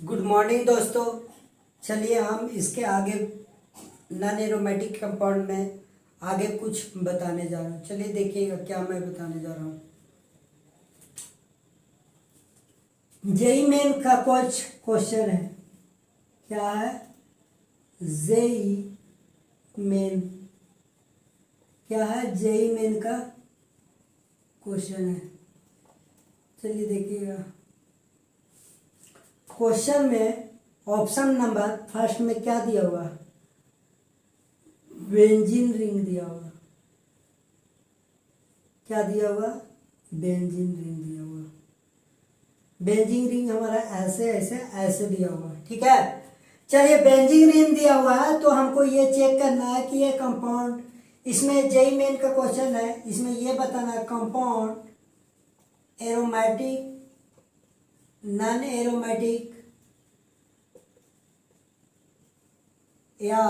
Good morning दोस्तों। चलिए हम इसके आगे नॉन एरोमेटिक कंपाउंड में आगे कुछ बताने जा रहा हूँ। चलिए देखिएगा क्या मैं बताने जा रहा हूँ। जेई मेन का कुछ क्वेश्चन है। क्या है? जेई मेन क्या है? जेई मेन का क्वेश्चन है। चलिए देखिएगा क्वेश्चन में ऑप्शन नंबर फर्स्ट में क्या दिया हुआ? बेंजीन रिंग दिया हुआ। क्या दिया हुआ? बेंजीन रिंग दिया हुआ। बेंजीन रिंग हमारा ऐसे ऐसे ऐसे दिया हुआ, ठीक है। चलिए बेंजीन रिंग दिया हुआ है तो हमको ये चेक करना है कि ये कंपाउंड, इसमें जेई मेन का क्वेश्चन है, इसमें ये बताना है कंपाउंड एरोमेटिक, नॉन एरोमेटिक या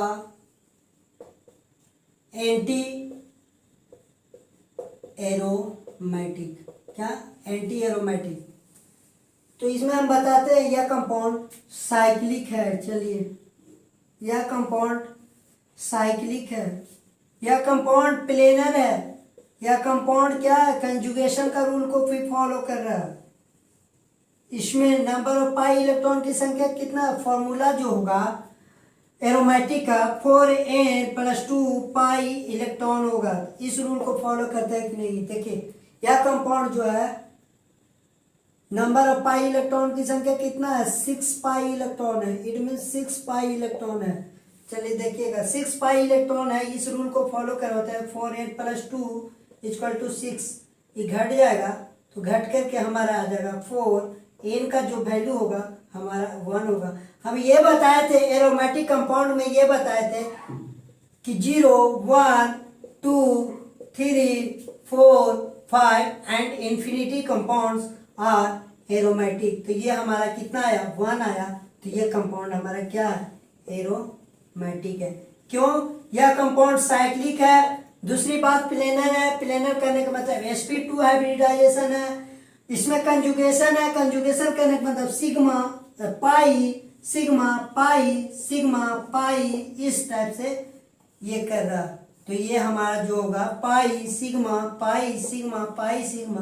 एंटी एरोमेटिक। क्या? Anti aromatic. तो इसमें हम बताते हैं यह कंपाउंड साइक्लिक है। चलिए यह कंपाउंड साइक्लिक है, यह कंपाउंड प्लेनर है, यह कंपाउंड क्या है? कंजुगेशन का रूल को भी फॉलो कर रहा है। इसमें नंबर ऑफ पाई इलेक्ट्रॉन की संख्या कितना? फॉर्मूला जो होगा एरोमेटिक का 4n+2 पाई इलेक्ट्रॉन होगा। इस रूल को फॉलो करता है कि नहीं? देखिए यह कंपाउंड जो है नंबर ऑफ पाई इलेक्ट्रॉन की संख्या कितना है? 6 पाई इलेक्ट्रॉन है। इट मीन 6 पाई इलेक्ट्रॉन है। चलिए देखिएगा 6 पाई इलेक्ट्रॉन है, इस रूल को फॉलो करवाता है। 4n+2 = 6। ये घट जाएगा तो घट करके हमारा आ जाएगा 4। n का जो वैल्यू होगा हमारा 1 होगा। हम ये बताए थे एरोमेटिक कंपाउंड में, ये बताए थे कि 0, 1, 2, 3, 4, 5 and infinity compounds are aromatic. तो ये हमारा कितना आया? 1 आया। तो ये कंपाउंड हमारा क्या है? एरोमेटिक है। क्यों? यह कंपाउंड साइक्लिक है। दूसरी बात प्लेनर है। प्लेनर करने का मतलब sp2 हाइब्रिडाइजेशन है। इसमें कंजुगेशन है। कंजुगेशन करने का मतलब sigma pi sigma pi sigma pi, इस टाइप से ये कर रहा। तो ये हमारा जो होगा pi sigma pi sigma pi sigma.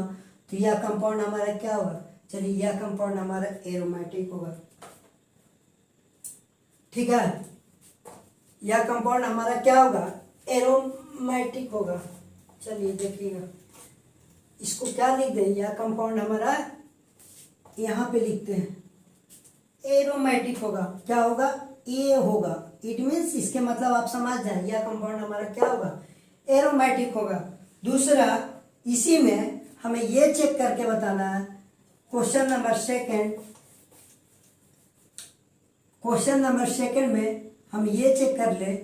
तो यह कंपाउंड हमारा क्या होगा? चलिए यह कंपाउंड हमारा एरोमेटिक होगा, ठीक है। यह कंपाउंड हमारा क्या होगा? एरोमेटिक होगा। चलिए देखिएगा इसको क्या लिख दें? यह कंपाउंड हमारा यहाँ पे लिखते हैं एरोमेटिक होगा। क्या होगा? ए होगा। इट मीन्स इसके मतलब आप समझ जाए यह कंपाउंड हमारा क्या होगा? एरोमेटिक होगा। दूसरा इसी में हमें ये चेक करके बताना है। क्वेश्चन नंबर सेकंड में हम ये चेक कर ले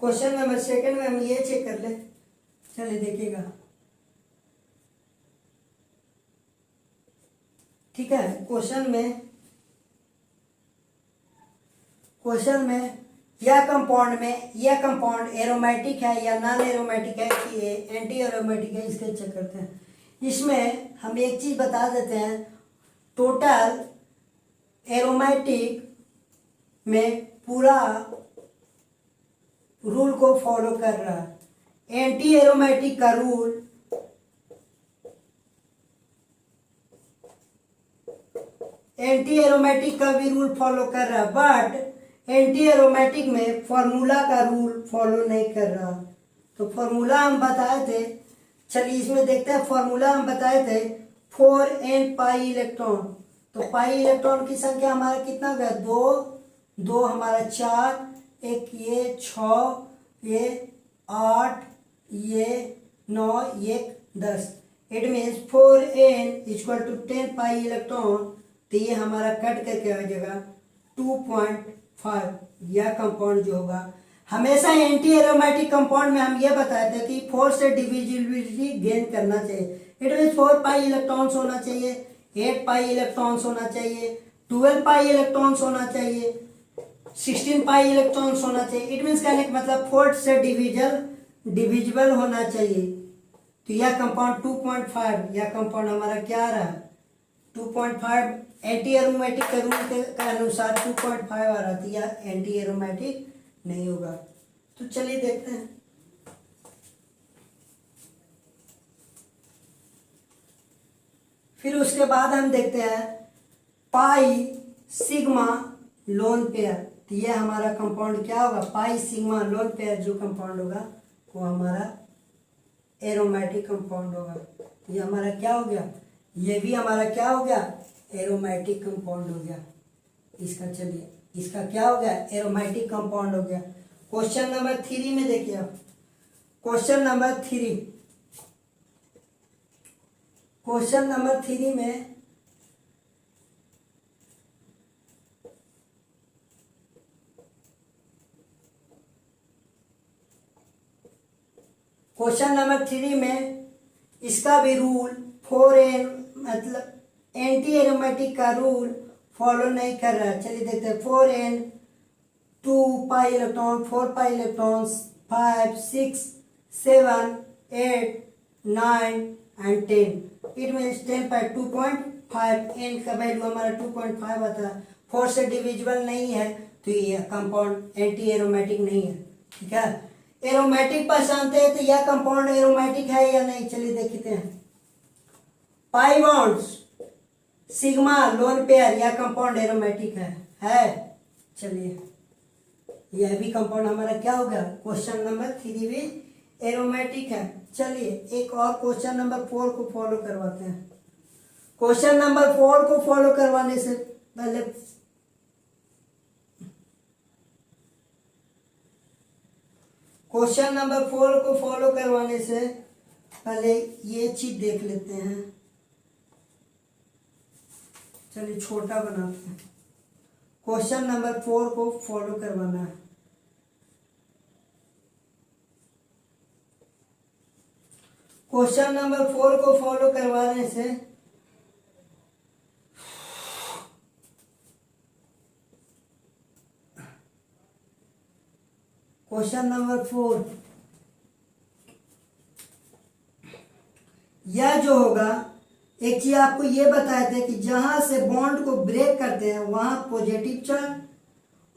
क्वेश्चन नंबर सेकंड में हम ये चेक कर ले। चलिए देखिएगा, ठीक है। क्वेश्चन में यह कंपाउंड एरोमेटिक है या नॉन एरोमेटिक है कि ये एंटी एरोमेटिक है, इसके चेक करते हैं। इसमें हम एक चीज बता देते हैं, टोटल एरोमेटिक में पूरा रूल को फॉलो कर रहा है। एंटी एरोमेटिक का रूल एंटी एरोमेटिक का भी रूल फॉलो कर रहा है, बट एंटी एरोमेटिक में फॉर्मूला का रूल फॉलो नहीं कर रहा। तो फॉर्मूला हम बताए थे। चलिए इसमें देखते हैं। फॉर्मूला हम बताए थे 4n पाई इलेक्ट्रॉन। तो पाई इलेक्ट्रॉन की संख्या हमारा कितना हो गया? 2 हमारा 4, एक ये 6, ये 8, ये 9, ये 10। It means 4n = 10 pi electron. तो ये हमारा कट करके आ जाएगा 2.5। यह कंपाउंड जो होगा हमेशा एंटी एरोमेटिक कंपाउंड में हम ये बताए थे कि 4 से डिविजिबिलिटी गेन करना चाहिए। इट मीन्स 4 पाई इलेक्ट्रॉन्स होना चाहिए, 8 पाई इलेक्ट्रॉन्स होना चाहिए, 12 पाई इलेक्ट्रॉन्स होना चाहिए, 16 पाई इलेक्ट्रॉन्स होना चाहिए। इट मीन्स कहने का मतलब 4 से डिविजन डिविजिबल होना चाहिए। तो यह कंपाउंड 2.5, यह कंपाउंड हमारा क्या आ रहा है 2.5, एंटी एरोमेटिक के रूल के अनुसार 2.5 आ रहा था, यह एंटी एरोमेटिक नहीं होगा। तो चलिए देखते हैं। फिर उसके बाद हम देखते हैं पाई सिग्मा लोन पेयर। तो ये हमारा कंपाउंड क्या होगा, पाई सिग्मा लोन पेयर जो कंपाउंड होगा वो हमारा एरोमेटिक कंपाउंड होगा। ये हमारा क्या हो गया, ये भी हमारा क्या हो गया, एरोमेटिक कंपाउंड हो गया इसका। चलिए इसका क्या हो गया, एरोमेटिक कंपाउंड हो गया। क्वेश्चन नंबर 3 में देखिए आप, क्वेश्चन नंबर 3, क्वेश्चन नंबर 3 में क्वेश्चन नंबर 3 में इसका भी रूल 4n मतलब एंटी एरोमेटिक का रूल फॉलो नहीं कर रहा है। चलिए देखते हैं 4n 2 pi electron 4 pi electrons 5 6 7 8 9 and 10 it means 10 pi 2.5 n का वैल्यू हमारा 2.5 आता है। 4 से डिविजिबल नहीं है तो ये कंपाउंड एंटी एरोमेटिक नहीं है। ठीक है, एरोमेटिक पहचानते हैं तो यह कंपाउंड एरोमेटिक है या नहीं, चलिए देखते हैं। Pi bonds sigma lone pair, यह कंपाउंड एरोमेटिक है। चलिए यह भी कंपाउंड हमारा क्या हो गया, क्वेश्चन नंबर 3 भी एरोमेटिक है। चलिए एक और क्वेश्चन नंबर 4 को फॉलो करवाते हैं। क्वेश्चन नंबर 4 को फॉलो करवाने से पहले क्वेश्चन नंबर 4 को फॉलो करवाने से पहले ये चीज देख लेते हैं। चलिए छोटा बनाते हैं। क्वेश्चन नंबर 4 को फॉलो करवाना है। क्वेश्चन नंबर 4 को फॉलो करवाने से क्वेश्चन नंबर 4 यह जो होगा, एक चीज आपको ये बताए थे कि जहां से बॉन्ड को ब्रेक करते हैं वहां पॉजिटिव चार्ज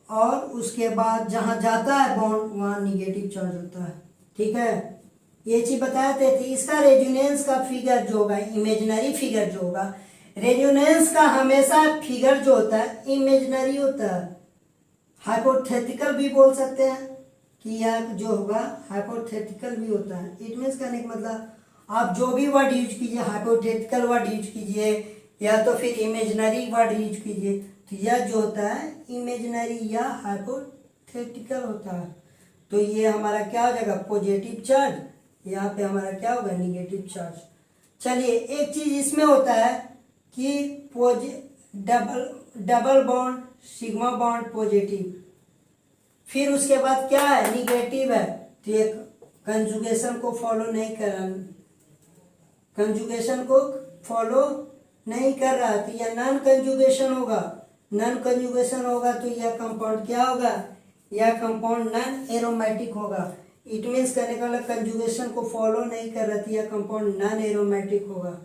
और उसके बाद जहां जाता है बॉन्ड वहां निगेटिव चार्ज होता है। ठीक है, ये चीज बताए थे। इसका रेजोनेंस का फिगर जो होगा, इमेजिनरी फिगर जो होगा, रेजोनेंस का हमेशा फिगर जो होता है इमेजिनरी होता है। हाइपोथेटिकल भी बोल सकते हैं कि यह जो होगा हाइपोथेटिकल भी होता है। इट मीन्स कहने का मतलब आप जो भी वर्ड यूज कीजिए, हाइपोथेटिकल वर्ड यूज कीजिए या तो फिर इमेजिनरी वर्ड यूज कीजिए, तो यह जो होता है इमेजिनरी या हाइपोथेटिकल होता है। तो ये हमारा क्या हो जाएगा, पॉजिटिव चार्ज, यहाँ पे हमारा क्या होगा, निगेटिव चार्ज। चलिए एक चीज इसमें होता है कि double bond sigma bond positive, फिर उसके बाद क्या है, निगेटिव है, तो ये कंजुगेशन को फॉलो नहीं कर रहा, कंजुगेशन को फॉलो नहीं कर रहा, तो यह नॉन कंजुगेशन होगा। नॉन कंजुगेशन होगा तो यह कंपाउंड क्या होगा, यह कंपाउंड नॉन एरोमेटिक होगा। इट मीन्स कहने का मतलब कंजुगेशन को फॉलो नहीं कर रहा, तो यह कंपाउंड नॉन एरोमेटिक होगा।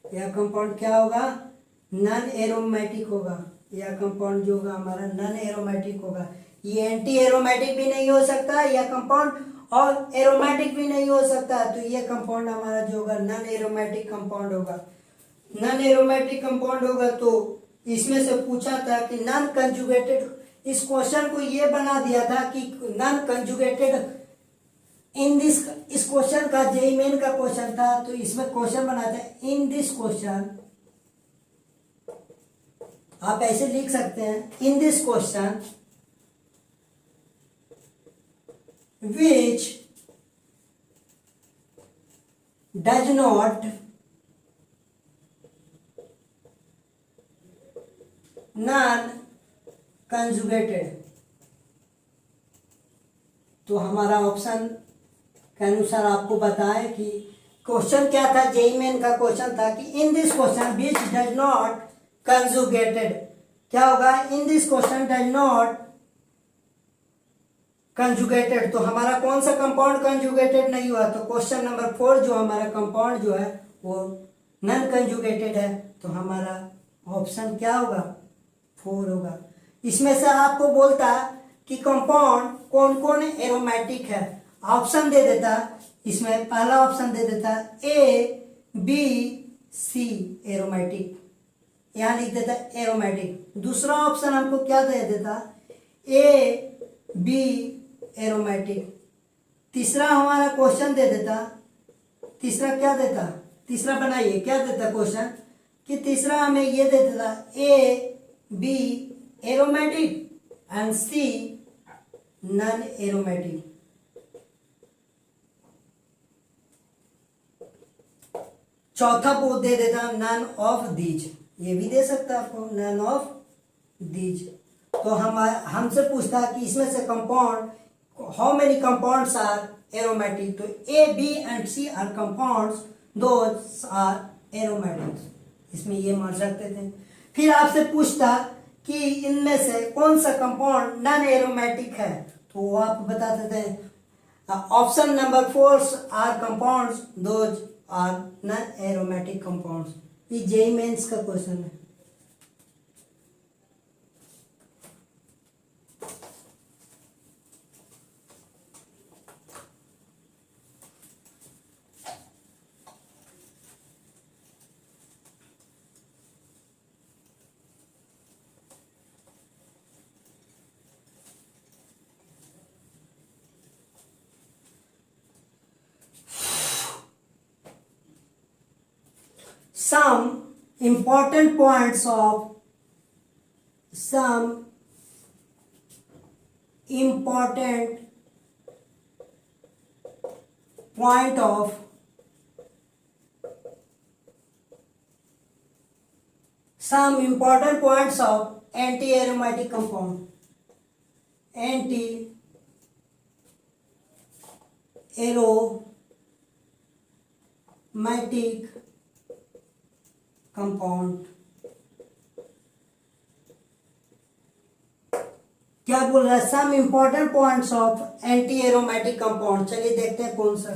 यह कंपाउंड क्या होगा, नॉन एरोमेटिक होगा। यह कंपाउंड जो होगा हमारा नॉन एरोमेटिक होगा। ये एंटी एरोमेटिक भी नहीं हो सकता यह कंपाउंड, और एरोमेटिक भी नहीं हो सकता, तो ये कंपाउंड हमारा जो होगा नॉन एरोमेटिक कंपाउंड होगा। नॉन एरोमेटिक कंपाउंड होगा तो इसमें से पूछा था कि नॉन कंजुगेटेड, इस क्वेश्चन को ये बना दिया था कि नॉन कंजुगेटेड इन दिस, इस क्वेश्चन का जेईई मेन का क्वेश्चन था, तो इसमें क्वेश्चन बनाते हैं इन दिस क्वेश्चन, आप ऐसे लिख सकते हैं in this question which does not non-conjugated, तो हमारा ऑप्शन के अनुसार आपको बताए कि क्वेश्चन क्या था, जेईई मेन का क्वेश्चन था कि in this question which does not conjugated, क्या होगा, in this question does not conjugated, तो हमारा कौन सा कंपाउंड कंजुगेटेड नहीं हुआ? तो क्वेश्चन नंबर 4 जो हमारा कंपाउंड जो है वो नॉन कंजुगेटेड है, तो हमारा ऑप्शन क्या होगा? 4 होगा। इसमें से आपको बोलता कि कंपाउंड कौन कौन एरोमेटिक है, ऑप्शन दे देता। इसमें पहला ऑप्शन दे देता ए बी सी एरोमेटिक, यहाँ लिख देता एरोमेटिक। दूसरा ऑप्शन हमको क्या दे देता? A B aromatic. तीसरा हमारा क्वेश्चन दे देता, तीसरा क्या देता? तीसरा बनाइए क्या देता क्वेश्चन कि तीसरा हमें ये दे देता A B aromatic and C non aromatic. चौथा वो दे देता नॉन ऑफ दीज, ये भी दे सकता आपको नॉन ऑफ दीज। तो हमसे पूछता कि इसमें से compound how many compounds are aromatic, तो A B and C are compounds, those are aromatic, इसमें ये मान सकते थे। फिर आपसे पूछता कि इनमें से कौन सा कंपाउंड नॉन एरोमेटिक है, तो वो आप बताते थे option number 4 are compounds, those are non aromatic compounds. ये जेईई मेंस का क्वेश्चन है। Some important points of some important points of anti-aromatic compound. Anti-aromatic compound क्या बोल रहा है? Some important points of anti aromatic compound. चलिए देखते हैं कौन सा।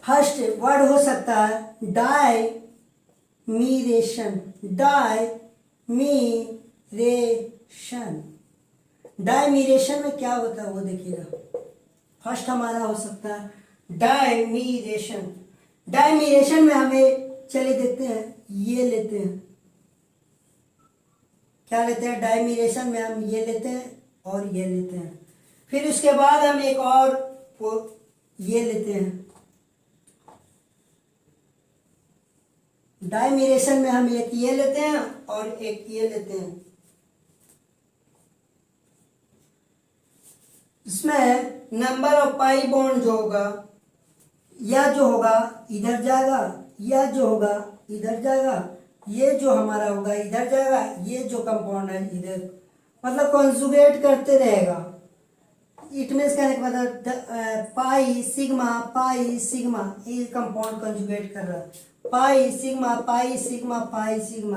फर्स्ट वर्ड हो सकता है डायमीरेशन। डायमीरेशन में क्या होता है वो देखिएगा। फर्स्ट हमारा हो सकता है डायमीरेशन में हमें चलिए देखते हैं, ये लेते हैं, क्या लेते हैं? डायमीरेशन में हम ये लेते हैं और ये लेते हैं। फिर उसके बाद हम एक और ये लेते हैं। डायमीरेशन में हम एक ये लेते हैं और एक ये लेते हैं। इसमें नंबर ऑफ पाई बॉन्ड जो होगा, या जो होगा इधर जाएगा, या जो होगा इधर जाएगा, ये जो हमारा होगा इधर जाएगा, ये जो कंपाउंड है इधर, मतलब कंजुगेट करते रहेगा। इट मीन्स कहने का मतलब पाई सिग्मा ये कंपाउंड कंजुगेट कर रहा है। पाई सिग्मा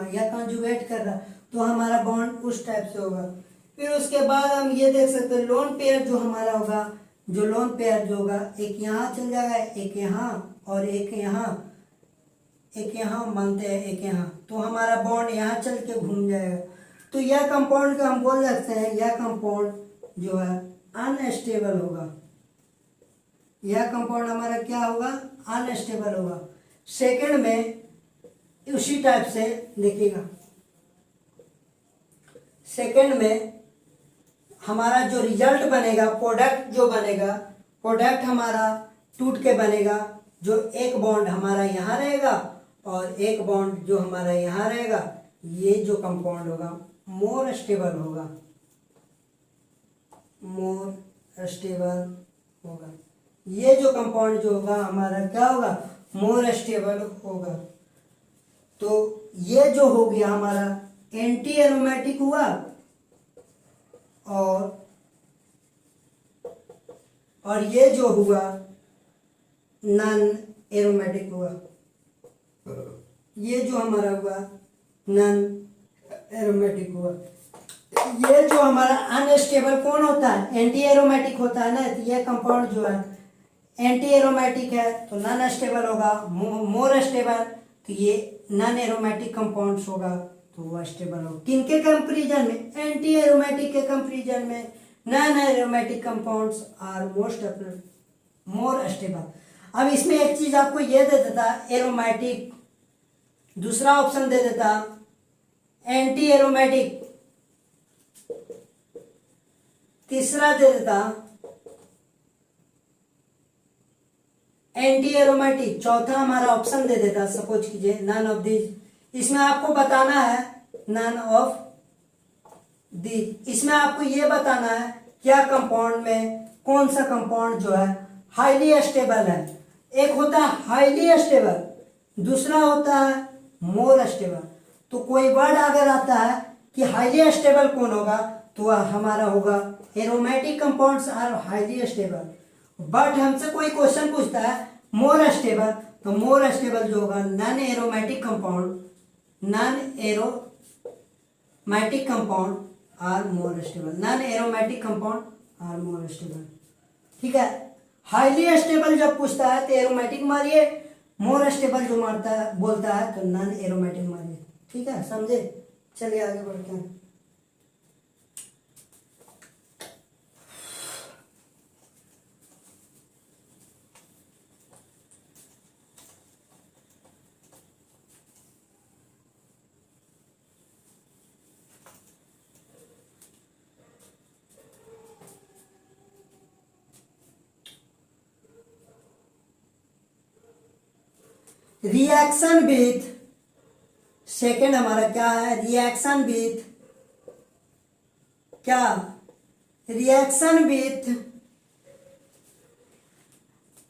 यह कंजुगेट कर रहा है, तो हमारा बॉन्ड उस टाइप से होगा। फिर उसके बाद हम ये देख सकते हैं लोन पेयर जो हमारा होगा, जो लोन पेयर जो होगा एक यहाँ चल जाएगा, एक यहाँ और एक यहाँ मानते हैं, एक यहाँ, तो हमारा बॉन्ड यहाँ चल के घूम जाएगा। तो यह कंपाउंड का हम बोल सकते हैं यह कंपाउंड जो है अनस्टेबल होगा। यह कंपाउंड हमारा क्या होगा? अनस्टेबल होगा। सेकंड में उसी टाइप से देखिएगा, सेकंड में हमारा जो रिजल्ट बनेगा, प्रोडक्ट जो बनेगा, प्रोडक्ट हमारा टूट के बनेगा, जो एक बॉन्ड हमारा यहाँ रहेगा और एक बॉन्ड जो हमारा यहाँ रहेगा। ये जो कंपाउंड होगा मोर स्टेबल होगा, मोर स्टेबल होगा। ये जो कंपाउंड जो होगा हमारा क्या होगा? मोर स्टेबल होगा। तो ये जो हो गया हमारा एंटी एरोमेटिक हुआ और ये जो हुआ नॉन एरोमेटिक हुआ। ये जो हमारा हुआ नॉन एरोमेटिक हुआ। ये जो हमारा अनस्टेबल कौन होता है, एंटी एरोमेटिक होता है ना। तो ये कंपाउंड जो है एंटी एरोमेटिक है तो नॉन स्टेबल होगा। मोर स्टेबल तो ये नॉन एरोमेटिक कंपाउंड्स होगा तो वो स्टेबल होगा। किनके कंपेरिजन में, एंटी एरोमेटिक के कंपेरिजन में non aromatic compounds are more stable. अब इसमें एक चीज आपको ये दे देता एरोमेटिक, दूसरा ऑप्शन दे देता एंटी एरोमेटिक, तीसरा दे देता एंटी एरोमेटिक, चौथा हमारा ऑप्शन दे देता सपोज कीजिए नन ऑफ दिस। इसमें आपको बताना है नन ऑफ दिस। इसमें आपको ये बताना है क्या कंपाउंड में कौन सा कंपाउंड जो है हाईली स्टेबल है। एक होता है हाईली स्टेबल, दूसरा होता है मोर स्टेबल। तो कोई वर्ड अगर आता है कि हाईली स्टेबल कौन होगा तो वह हमारा होगा aromatic compounds are highly stable. But हमसे कोई क्वेश्चन पूछता है मोर स्टेबल, तो मोर स्टेबल जो होगा non aromatic compound, non aromatic compound are more stable, non aromatic compound are more stable. ठीक है, हाईली स्टेबल जब पूछता है तो एरोमेटिक मारिए, मोर स्टेबल जो मारता है बोलता है तो नॉन एरोमेटिक मारिए। ठीक है, समझे। चलिए आगे बढ़ते हैं। रिएक्शन विथ, सेकेंड हमारा क्या है, रिएक्शन विथ क्या, reaction with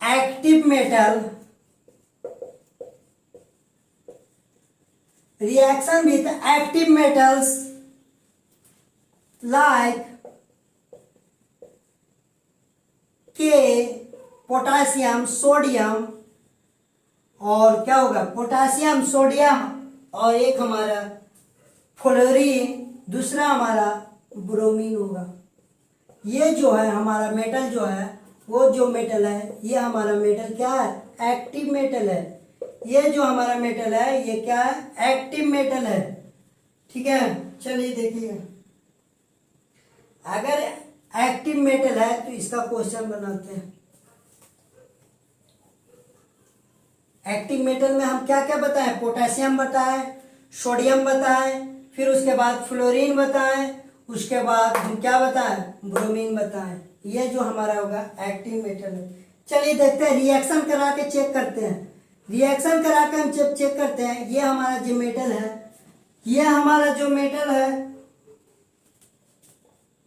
active metal, reaction with active metals like के पोटासियम सोडियम, और क्या होगा पोटासियम सोडियम, और एक हमारा फ्लोरीन, दूसरा हमारा ब्रोमीन होगा। ये जो है हमारा मेटल जो है, वो जो मेटल है ये हमारा मेटल क्या है, एक्टिव मेटल है। ये जो हमारा मेटल है ये क्या है, एक्टिव मेटल है। ठीक है, चलिए देखिए, अगर एक्टिव मेटल है तो इसका क्वेश्चन बनाते हैं। एक्टिव मेटल में हम क्या क्या बताएं, पोटेशियम बताएं, सोडियम बताएं, फिर उसके बाद फ्लोरीन बताएं, उसके बाद हम क्या बताएं, ब्रोमीन बताएं। ये जो हमारा होगा एक्टिव मेटल है। चलिए देखते हैं, रिएक्शन करा के चेक करते हैं। रिएक्शन करा के हम जब चेक करते हैं, ये हमारा जो मेटल है, ये हमारा जो मेटल है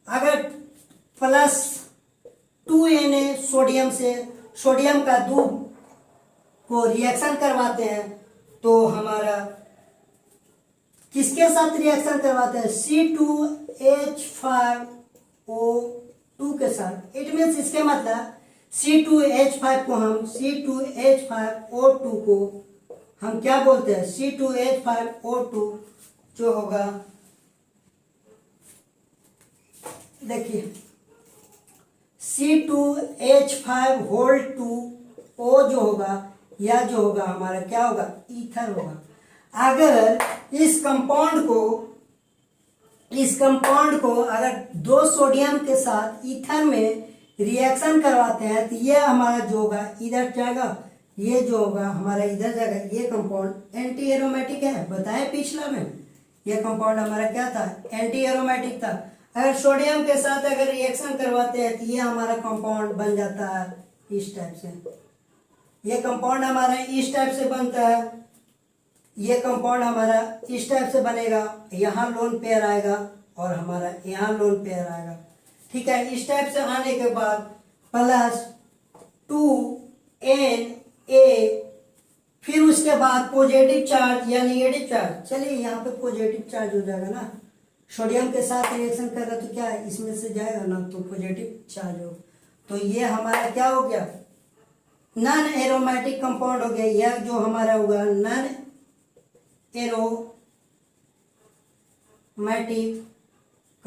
अगर +2Na सोडियम से, सोडियम का 2 को रिएक्शन करवाते हैं तो हमारा किसके साथ रिएक्शन करवाते हैं, C2H5O2 के साथ। इट मीन्स इसके मतलब C2H5 को हम C2H5O2 को हम क्या बोलते हैं, C2H5O2 जो होगा, देखिए C2H5 O जो होगा, या जो होगा हमारा क्या होगा, ईथर होगा। अगर इस कंपाउंड को अगर 2 सोडियम के साथ ईथर में रिएक्शन करवाते हैं तो ये हमारा जो होगा इधर जाएगा, ये जो होगा हमारा इधर जाएगा। ये कंपाउंड एंटी एरोमेटिक है, बताए पिछला में। ये कंपाउंड हमारा क्या था, एंटी एरोमेटिक था। अगर सोडियम के साथ अगर रिएक्शन करवाते हैं तो ये हमारा कंपाउंड बन जाता है इस टाइप से। ये कंपाउंड हमारा इस टाइप से बनता है, ये कंपाउंड हमारा इस टाइप से बनेगा, यहाँ लोन पेयर आएगा और हमारा यहाँ लोन पेयर आएगा। ठीक है, इस टाइप से आने के बाद +2Na, फिर उसके बाद पॉजिटिव चार्ज या निगेटिव चार्ज। चलिए यहाँ पे पॉजिटिव चार्ज हो जाएगा ना, सोडियम के साथ रिएक्शन कर रहा तो क्या है, इसमें से जाएगा ना तो पॉजिटिव चार्ज हो। तो ये हमारा क्या हो गया, नॉन एरोमेटिक कंपाउंड हो गया। यह जो हमारा होगा नॉन एरोमेटिक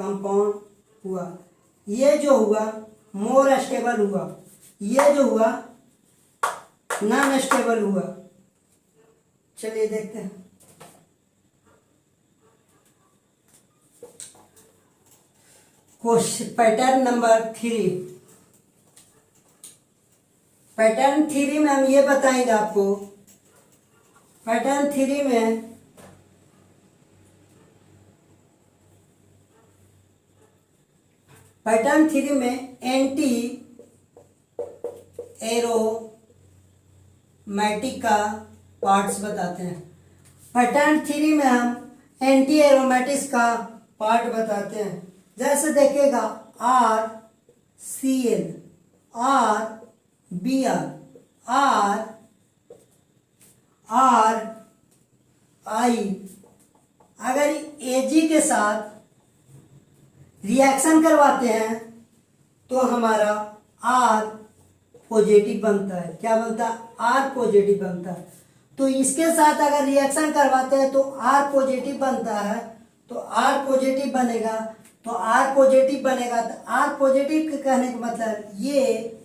कंपाउंड हुआ। ये जो हुआ मोर स्टेबल हुआ, ये जो हुआ नॉन स्टेबल हुआ। चलिए देखते हैं। Question pattern number 3। पैटर्न 3 में हम ये बताएंगे आपको, पैटर्न 3 में एंटी एरोमैटिक का पार्ट्स बताते हैं। पैटर्न 3 में हम एंटी एरोमेटिक्स का पार्ट बताते हैं। जैसे देखिएगा R C L, R B R, R I, अगर एजी के साथ रिएक्शन करवाते हैं तो हमारा आर पॉजिटिव बनता है। क्या बनता है? आर पॉजिटिव बनता है। तो इसके साथ अगर रिएक्शन करवाते हैं तो आर पॉजिटिव बनता है, तो आर पॉजिटिव बनेगा। तो आर पॉजिटिव बनेगा तो आर पॉजिटिव के कहने का मतलब ये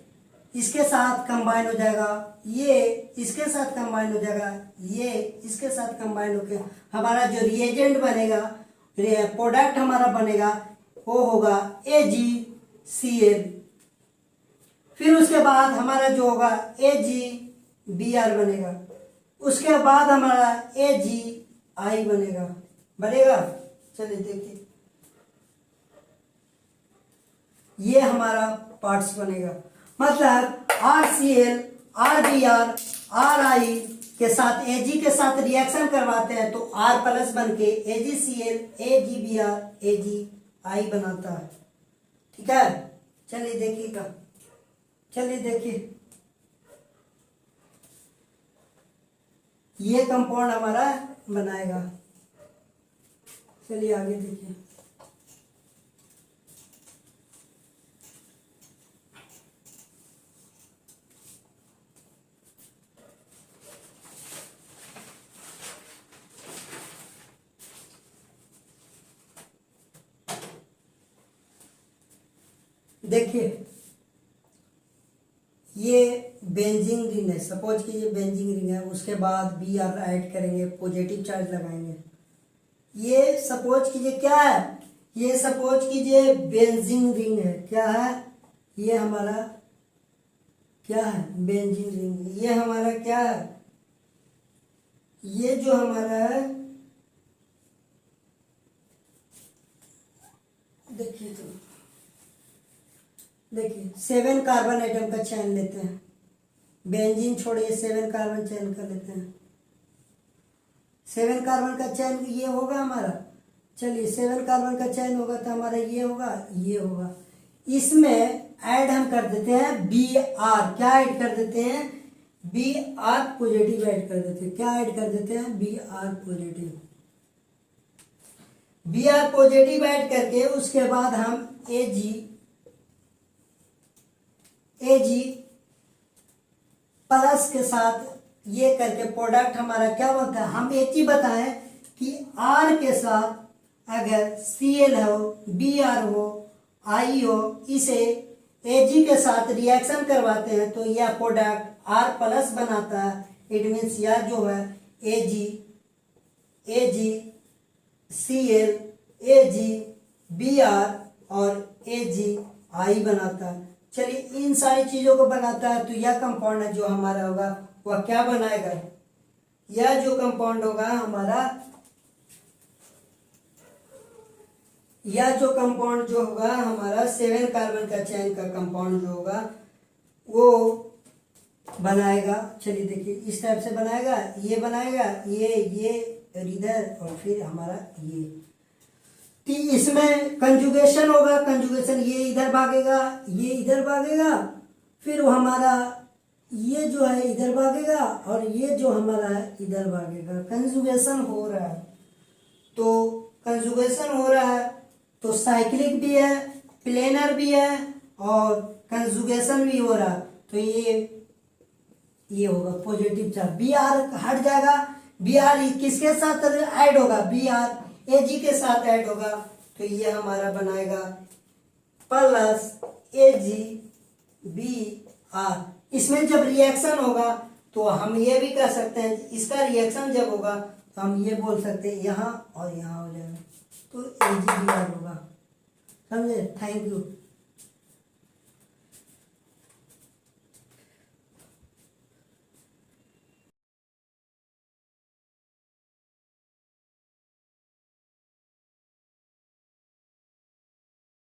इसके साथ कंबाइन हो जाएगा, ये इसके साथ कंबाइन हो जाएगा, ये इसके साथ कंबाइन होकर हमारा जो रिएजेंट बनेगा, प्रोडक्ट हमारा बनेगा, वो होगा AgCl। फिर उसके बाद हमारा जो होगा AgBr बनेगा, उसके बाद हमारा AgI बनेगा। चलिए देखिए, ये हमारा पार्ट्स बनेगा। मतलब RCl, RBr, RI के साथ Ag के साथ रिएक्शन करवाते हैं तो R प्लस बन के AgCl, AgBr, AgI बनाता है। ठीक है, चलिए देखिएगा, चलिए देखिए, ये कंपाउंड हमारा बनाएगा। चलिए आगे देखिए। देखिए, ये बेंजीन रिंग है। सपोज कि ये बेंजीन रिंग है, उसके बाद बी आर ऐड करेंगे, पॉजिटिव चार्ज लगाएंगे। ये सपोज कीजिए क्या है, ये सपोज कीजिए बेंजीन रिंग है। क्या है? ये हमारा क्या है? Benzene ring. ये हमारा क्या है? ये जो हमारा है, देखिए तो देखिए 7 कार्बन एटम का चैन लेते हैं। बेंजीन छोड़िए, 7 कार्बन चैन कर लेते हैं। 7 कार्बन का चैन ये होगा हमारा। चलिए 7 कार्बन का चैन होगा तो हमारा ये होगा, ये होगा। इसमें ऐड हम कर देते हैं बी आर। क्या ऐड कर देते हैं? बी आर पॉजिटिव ऐड कर देते हैं। क्या ऐड कर देते हैं? B R positive. B R positive add करके उसके बाद हम एजी प्लस के साथ ये करके प्रोडक्ट हमारा क्या बनता है? हम एक ही बताएं कि आर के साथ अगर Cl हो, Br हो, I हो, इसे Ag के साथ रिएक्शन करवाते हैं तो यह प्रोडक्ट R प्लस बनाता है। इट मीन्स यह जो है AgCl, AgBr और AgI बनाता है। चलिए, इन सारी चीजों को बनाता है तो यह कंपाउंड है जो हमारा होगा वह क्या बनाएगा? यह जो कंपाउंड होगा हमारा, यह जो कंपाउंड जो होगा हमारा 7 कार्बन का चैन का कंपाउंड जो होगा वो बनाएगा। चलिए देखिए, इस टाइप से बनाएगा, ये बनाएगा, ये और इधर, और फिर हमारा ये। तो इसमें कंजुगेशन होगा। कंजुगेशन, ये इधर भागेगा, ये इधर भागेगा, फिर वो हमारा ये जो है इधर भागेगा और ये जो हमारा है इधर भागेगा। कंजुगेशन हो रहा है, तो कंजुगेशन हो रहा है तो साइक्लिक भी है, प्लेनर भी है और कंजुगेशन भी हो रहा है। तो ये होगा पॉजिटिव चार्ज। बी आर हट जाएगा। बी आर किसके साथ ऐड होगा? बी आर Ag के साथ ऐड होगा। तो ये हमारा बनाएगा प्लस AgBr। इसमें जब रिएक्शन होगा तो हम ये भी कर सकते हैं, इसका रिएक्शन जब होगा तो हम ये बोल सकते हैं यहाँ और यहाँ हो जाएगा, तो AgBr होगा। समझे? Thank you.